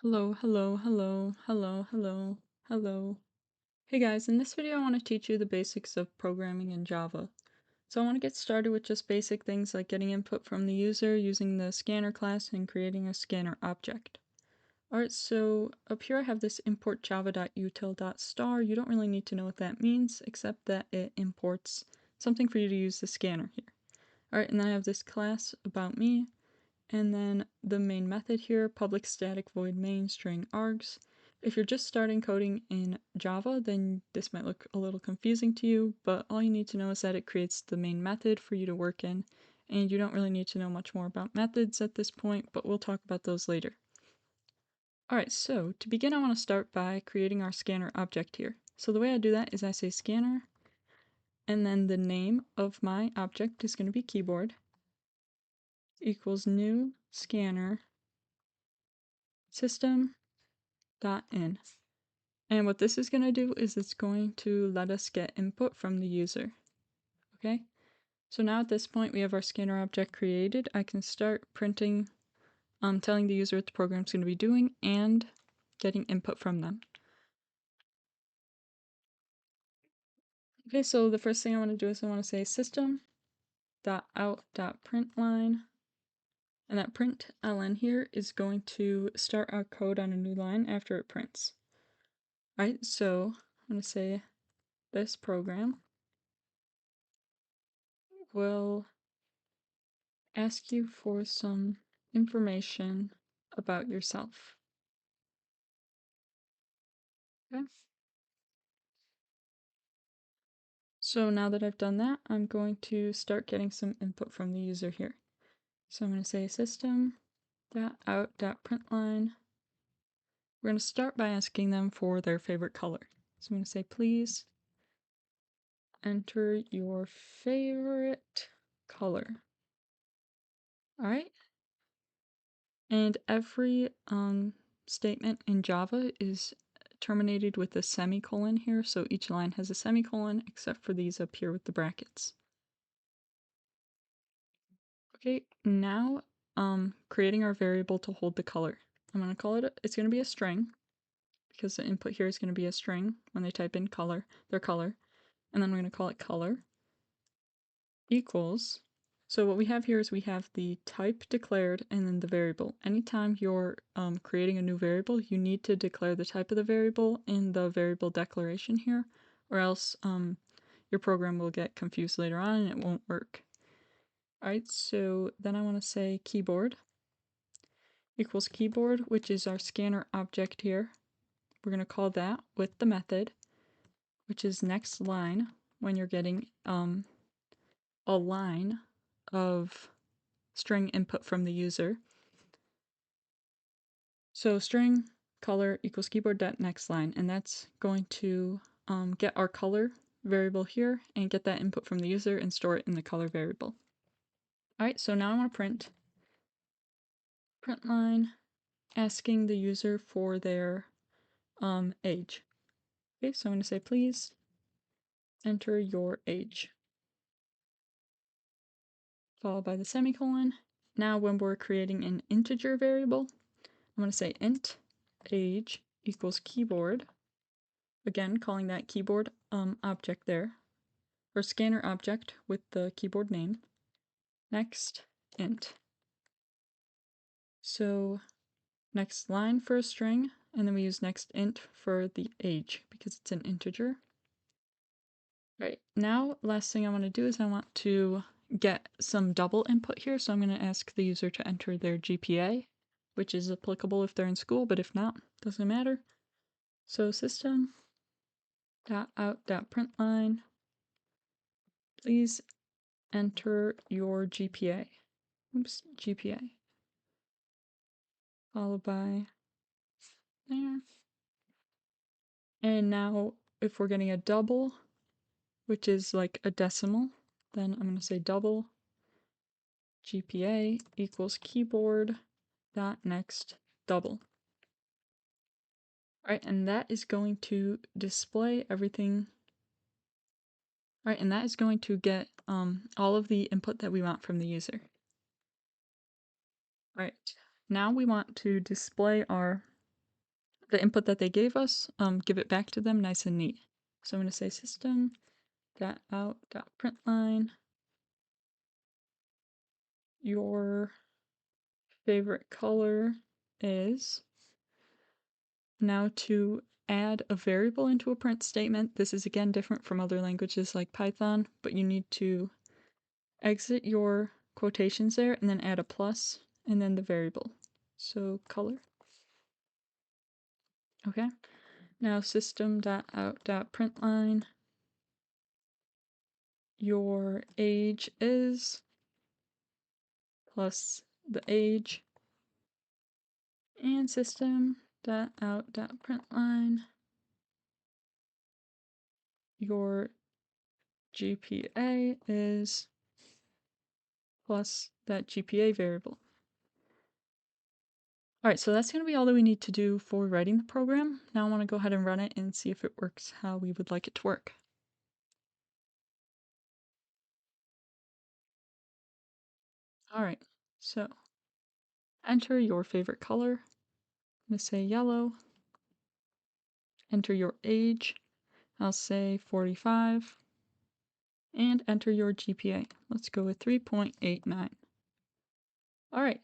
Hello, hello, hello, hello, hello, hello. Hey guys, in this video I want to teach you the basics of programming in Java. So I want to get started with just basic things like getting input from the user, using the scanner class, and creating a scanner object. Alright, so up here I have this import java.util.star. You don't really need to know what that means, except that it imports something for you to use the scanner here. Alright, and then I have this class about me, and then the main method here, public static void main string args. If you're just starting coding in Java, then this might look a little confusing to you, but all you need to know is that it creates the main method for you to work in, and you don't really need to know much more about methods at this point, but we'll talk about those later. Alright, so to begin I want to start by creating our scanner object here. So the way I do that is I say scanner, and then the name of my object is going to be keyboard, equals new scanner system.in. And what this is going to do is it's going to let us get input from the user. Okay, so now at this point we have our scanner object created. I can start printing, telling the user what the program's going to be doing and getting input from them. Okay, so the first thing I want to do is I want to say system.out.println, and that println here is going to start our code on a new line after it prints. Alright, so I'm going to say this program will ask you for some information about yourself. Okay. So now that I've done that, I'm going to start getting some input from the user here. So I'm going to say system.out.println. We're going to start by asking them for their favorite color. So I'm going to say, please enter your favorite color. All right. And every statement in Java is terminated with a semicolon here, so each line has a semicolon except for these up here with the brackets. Okay, now creating our variable to hold the color. I'm going to call it, it's going to be a string, because the input here is going to be a string when they type in color, their color, and then we're going to call it color equals. So what we have here is we have the type declared and then the variable. Anytime you're creating a new variable, you need to declare the type of the variable in the variable declaration here, or else your program will get confused later on and it won't work. Alright, so then I want to say keyboard equals keyboard, which is our scanner object here. We're going to call that with the method, which is next line, when you're getting a line of string input from the user. So string color equals keyboard.next line, and that's going to get our color variable here and get that input from the user and store it in the color variable. Alright, so now I want to print line asking the user for their age. Okay, so I'm going to say please enter your age, followed by the semicolon. Now when we're creating an integer variable, I'm going to say int age equals keyboard, again calling that keyboard object there, or scanner object with the keyboard name, next int. So next line for a string, and then we use next int for the age because it's an integer. Right, now last thing I want to do is I want to get some double input here, so I'm going to ask the user to enter their GPA, which is applicable if they're in school, but if not, doesn't matter. So system.out.println, please enter your GPA. Oops, GPA. Followed by there. And now if we're getting a double, which is like a decimal, then I'm going to say double GPA equals keyboard dot next double. Alright, and that is going to display everything. Alright, and that is going to get all of the input that we want from the user. Alright, now we want to display our the input that they gave us, give it back to them nice and neat. So I'm going to say system.out.println your favorite color is. Now to add a variable into a print statement, this is again different from other languages like Python, but you need to exit your quotations there and then add a plus and then the variable. So color. Okay. Now system.out.println your age is plus the age, and system.out.println your GPA is plus that GPA variable. Alright, so that's going to be all that we need to do for writing the program. Now I want to go ahead and run it and see if it works how we would like it to work. Alright, so enter your favorite color. I'm going to say yellow. Enter your age. I'll say 45. And enter your GPA. Let's go with 3.89. Alright,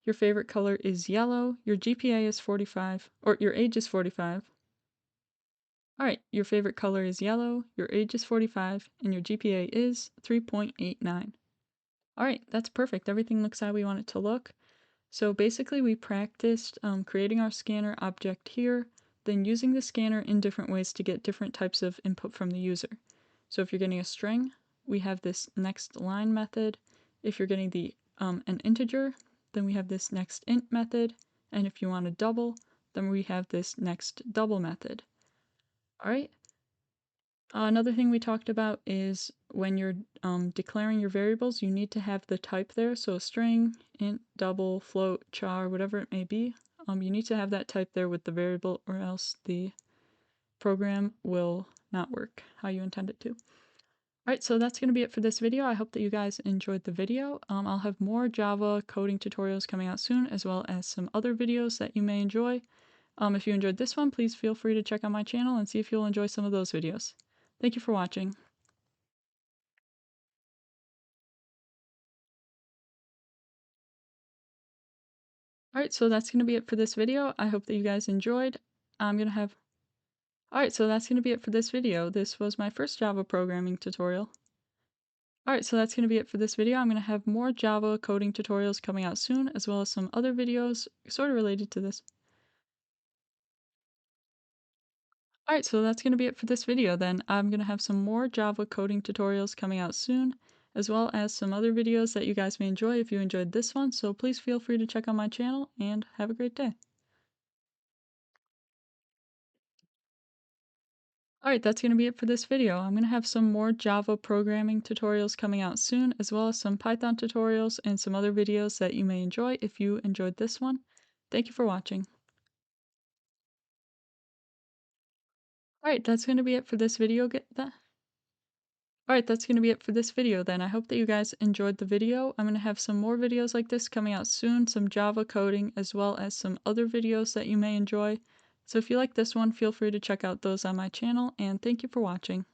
your favorite color is yellow, your GPA is 45, or your age is 45. Alright, your favorite color is yellow, your age is 45, and your GPA is 3.89. Alright, that's perfect. Everything looks how we want it to look. So basically we practiced creating our scanner object here, then using the scanner in different ways to get different types of input from the user. So if you're getting a string, we have this next line method. If you're getting an integer, then we have this next int method. And if you want a double, then we have this next double method. Alright. Another thing we talked about is when you're declaring your variables, you need to have the type there. So a string, int, double, float, char, whatever it may be. You need to have that type there with the variable, or else the program will not work how you intend it to. Alright, so that's going to be it for this video. I hope that you guys enjoyed the video. I'll have more Java coding tutorials coming out soon, as well as some other videos that you may enjoy. If you enjoyed this one, please feel free to check out my channel and see if you'll enjoy some of those videos. Thank you for watching. Alright, so that's going to be it for this video. I hope that you guys enjoyed. Alright, so that's going to be it for this video. This was my first Java programming tutorial. Alright, so that's going to be it for this video. I'm going to have more Java coding tutorials coming out soon, as well as some other videos sort of related to this. Alright, so that's going to be it for this video then. I'm going to have some more Java coding tutorials coming out soon, as well as some other videos that you guys may enjoy if you enjoyed this one, so please feel free to check out my channel, and have a great day. Alright, that's going to be it for this video. I'm going to have some more Java programming tutorials coming out soon, as well as some Python tutorials and some other videos that you may enjoy if you enjoyed this one. Thank you for watching. Alright, that's going to be it for this video. Alright, that's going to be it for this video then. I hope that you guys enjoyed the video. I'm going to have some more videos like this coming out soon, some Java coding, as well as some other videos that you may enjoy. So if you like this one, feel free to check out those on my channel, and thank you for watching.